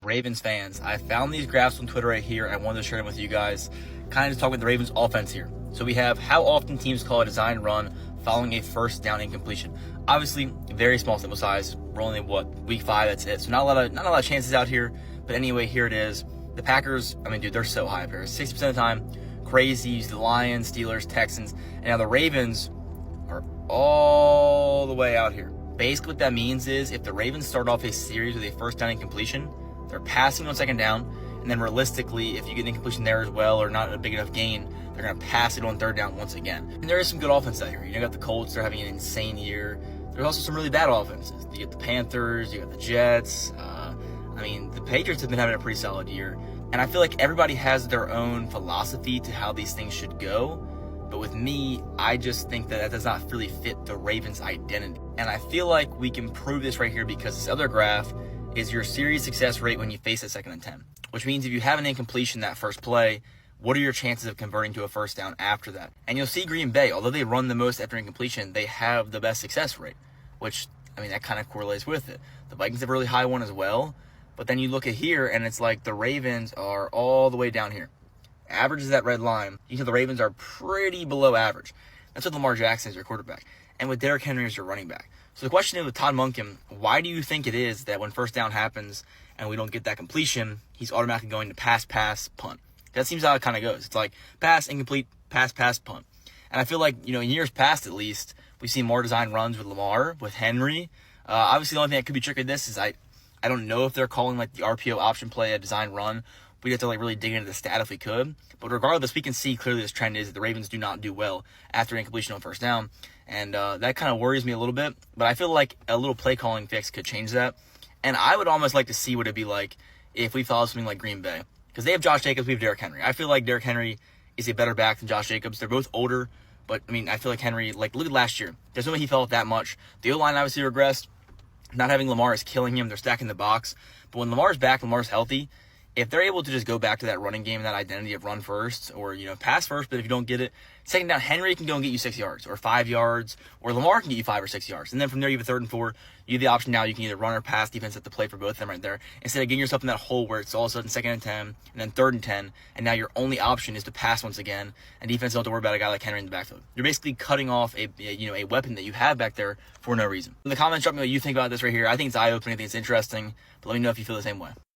Ravens fans, I found these graphs on Twitter right here. I wanted to share them with you guys. Kind of just talk about the Ravens offense here. So we have how often teams call a design run following a first down incompletion. Obviously, very small sample size. We're only, week 5, that's it. So not a lot of chances out here. But anyway, here it is. The Packers, dude, they're so high up here. 60% of the time, crazy. You see the Lions, Steelers, Texans. And now the Ravens are all the way out here. Basically what that means is if the Ravens start off a series with a first down incompletion, they're passing on second down, and then realistically, if you get an incompletion there as well or not a big enough gain, they're going to pass it on third down once again. And there is some good offense out here. You got the Colts, they're having an insane year. There's also some really bad offenses. You get the Panthers, you got the Jets. The Patriots have been having a pretty solid year. And I feel like everybody has their own philosophy to how these things should go. But with me, I just think that does not really fit the Ravens' identity. And I feel like we can prove this right here because this other graph is your series success rate when you face a 2nd and 10. Which means if you have an incompletion that first play, what are your chances of converting to a first down after that? And you'll see Green Bay, although they run the most after incompletion, they have the best success rate. Which, that kind of correlates with it. The Vikings have a really high one as well. But then you look at here, and it's like the Ravens are all the way down here. Average is that red line. You know the Ravens are pretty below average. That's with Lamar Jackson as your quarterback. And with Derrick Henry as your running back. So the question is with Todd Monken, why do you think it is that when first down happens and we don't get that completion, he's automatically going to pass, punt? That seems how it kind of goes. It's like pass, incomplete, pass, punt. And I feel like, in years past at least, we've seen more design runs with Lamar, with Henry. Obviously, the only thing that could be tricky with this is I don't know if they're calling like the RPO option play a design run. We'd have to really dig into the stat if we could. But regardless, we can see clearly this trend is that the Ravens do not do well after incompletion on first down. And that kind of worries me a little bit. But I feel like a little play calling fix could change that. And I would almost like to see what it'd be like if we follow something like Green Bay. Because they have Josh Jacobs, we have Derrick Henry. I feel like Derrick Henry is a better back than Josh Jacobs. They're both older. But, I feel like Henry, look at last year. There's no way he fell off that much. The O-line obviously regressed. Not having Lamar is killing him. They're stacking the box. But when Lamar's back, Lamar's healthy, if they're able to just go back to that running game, that identity of run first or, pass first, but if you don't get it, second down, Henry can go and get you 6 yards or 5 yards, or Lamar can get you 5 or 6 yards. And then from there, you have a 3rd and 4. You have the option now. You can either run or pass. Defense at the play for both of them right there. Instead of getting yourself in that hole where it's all of a sudden 2nd and 10 and then 3rd and 10, and now your only option is to pass once again, and defense don't have to worry about a guy like Henry in the backfield. You're basically cutting off a weapon that you have back there for no reason. In the comments, drop me what you think about this right here. I think it's eye-opening. I think it's interesting. But let me know if you feel the same way.